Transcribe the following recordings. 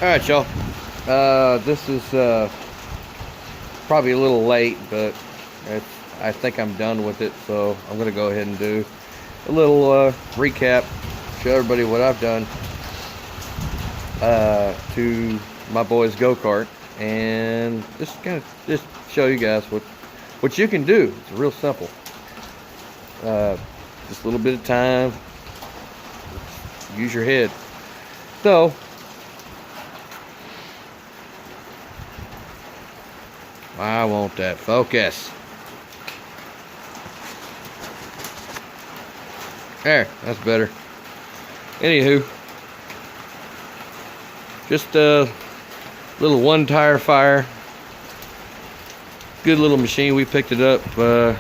Alright, y'all. This is probably a little late, but I think I'm done with it, so I'm going to go ahead and do a little recap, show everybody what I've done to my boy's go-kart, and just show you guys what you can do. It's real simple. Just a little bit of time. Use your head. So, I want that focus. There, that's better. Anywho, just a little one tire fire. Good little machine. We picked it up for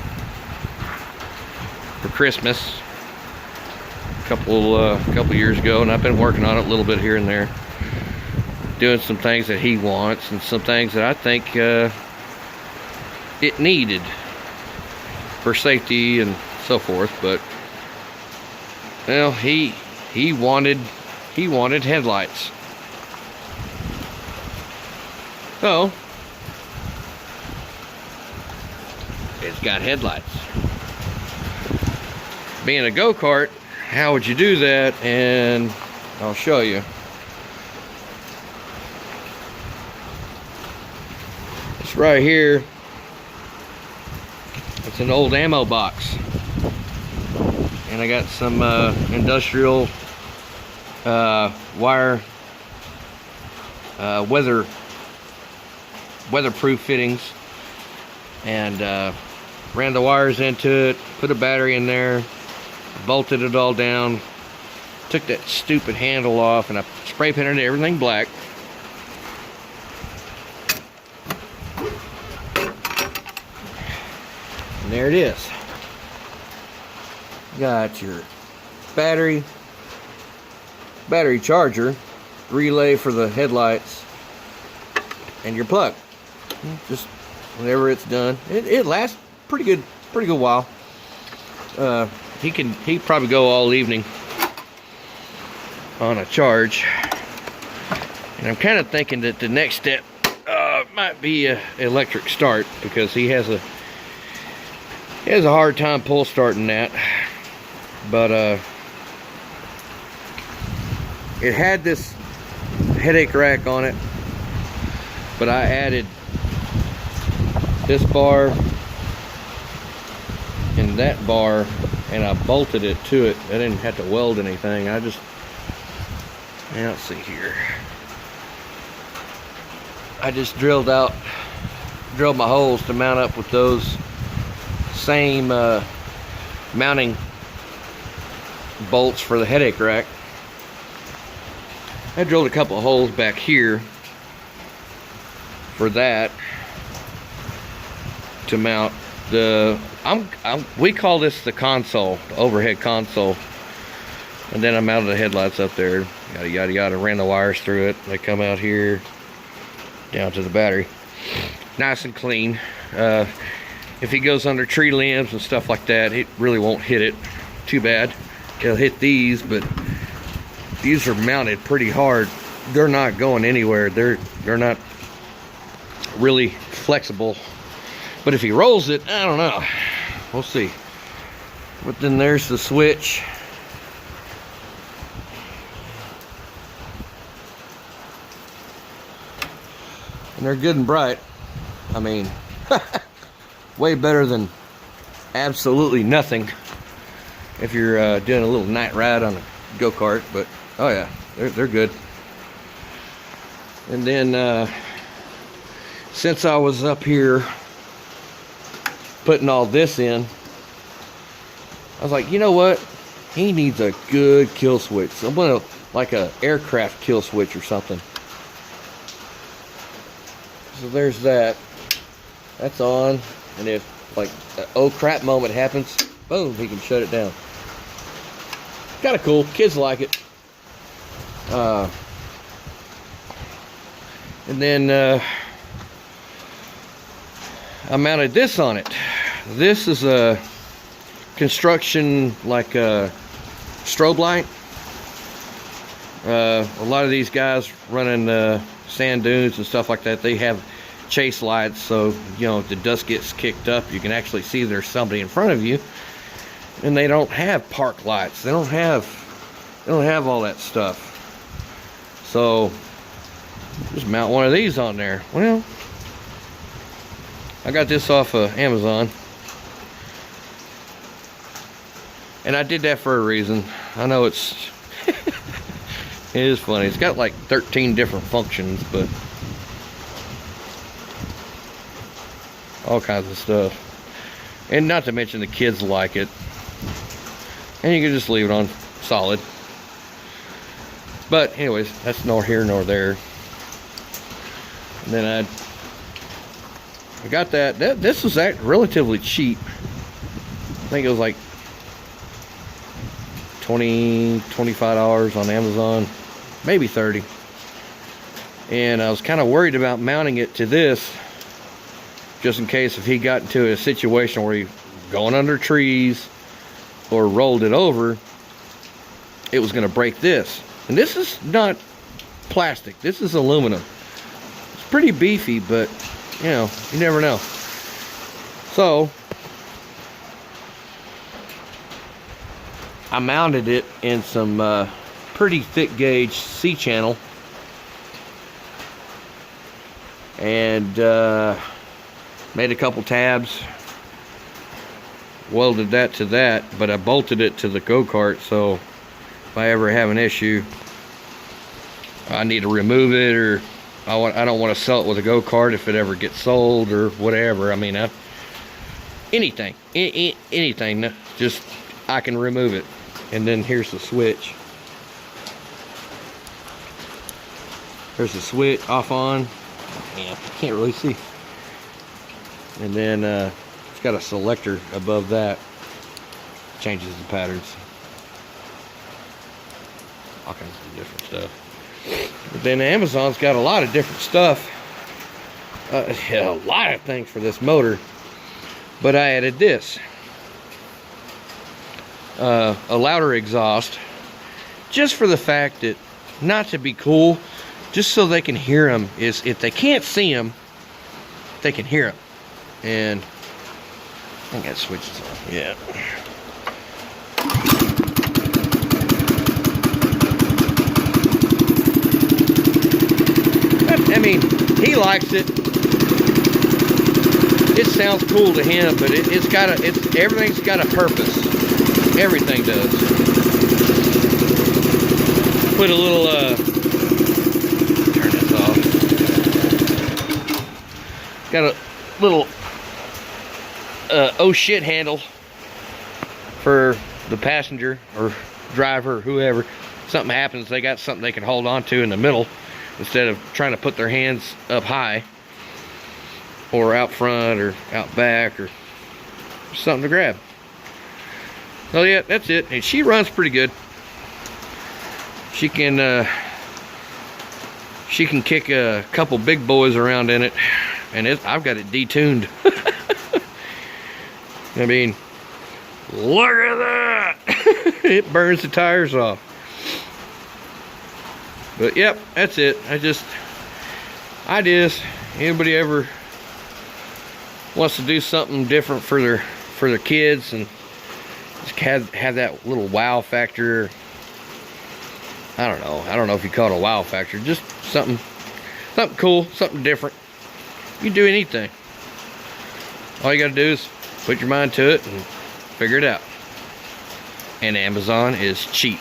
Christmas a couple years ago, and I've been working on it a little bit here and there, doing some things that he wants and some things that I think it needed for safety and so forth. But well, he wanted headlights, so it's got headlights. Being a go-kart, how would you do that? And I'll show you. It's right here. It's an old ammo box, and I got some industrial wire weatherproof fittings, and ran the wires into it, put a battery in there, bolted it all down, took that stupid handle off, and I spray painted everything black. And there it is. Got your battery charger, relay for the headlights, and your plug. Just whenever it's done, it lasts pretty good while. He probably go all evening on a charge, and I'm kind of thinking that the next step might be a electric start, because he has a hard time pull starting that. But it had this headache rack on it, but I added this bar and that bar, and I bolted it to it. I didn't have to weld anything. Let's see here. I just drilled my holes to mount up with those same mounting bolts for the headache rack. I drilled a couple of holes back here for that to mount the we call this the console, the overhead console. And then I mounted the headlights up there, yada yada yada, ran the wires through it. They come out here down to the battery, nice and clean. If he goes under tree limbs and stuff like that, it really won't hit it too bad. It'll hit these, but these are mounted pretty hard. They're not going anywhere. They're not really flexible. But if he rolls it, I don't know. We'll see. But then there's the switch. And they're good and bright. I mean, way better than absolutely nothing if you're doing a little night ride on a go-kart. But oh yeah, they're good. And then since I was up here putting all this in, I was like, you know what, he needs a good kill switch. So I'm gonna, like a aircraft kill switch or something. So there's that. That's on, and if like an oh crap moment happens, boom, he can shut it down. Kind of cool. Kids like it. And then I mounted this on it. This is a construction, like a strobe light. A lot of these guys running sand dunes and stuff like that, they have chase lights, so you know if the dust gets kicked up, you can actually see there's somebody in front of you. And they don't have park lights. They don't have all that stuff. So just mount one of these on there. Well, I got this off of Amazon, and I did that for a reason. I know it's it is funny. It's got like 13 different functions, but all kinds of stuff. And not to mention the kids like it. And you can just leave it on solid. But anyways, that's nor here nor there. And then I got that. This was relatively cheap. I think it was like $20-25 on Amazon, maybe 30. And I was kind of worried about mounting it to this, just in case if he got into a situation where he going under trees or rolled it over, it was going to break this. And this is not plastic, this is aluminum. It's pretty beefy, but you know, you never know. So I mounted it in some pretty thick gauge C-channel, and made a couple tabs, welded that to that, but I bolted it to the Gocart, so if I ever have an issue, I need to remove it, or I don't want to sell it with a Gocart if it ever gets sold or whatever. I mean, anything, just I can remove it. And then here's the switch. There's the switch, off on. Yeah, can't really see. And then it's got a selector above that, changes the patterns, all kinds of different stuff. But then Amazon's got a lot of different stuff, a lot of things for this motor. But I added this, a louder exhaust, just for the fact that, not to be cool, just so they can hear them. Is if they can't see them, they can hear them. And I think that switches on. Yeah. I mean, he likes it. It sounds cool to him, but everything's got a purpose. Everything does. Put a little turn this off. Got a little oh shit handle for the passenger or driver or whoever. Something happens, they got something they can hold on to in the middle instead of trying to put their hands up high or out front or out back, or something to grab. So yeah, that's it. And she runs pretty good. She can kick a couple big boys around in it, and I've got it detuned. I mean, look at that. It burns the tires off. But yep, that's it. Ideas. Anybody ever wants to do something different for their kids and just have that little wow factor. I don't know if you call it a wow factor, just something cool, something different. You can do anything. All you gotta do is put your mind to it and figure it out. And Amazon is cheap.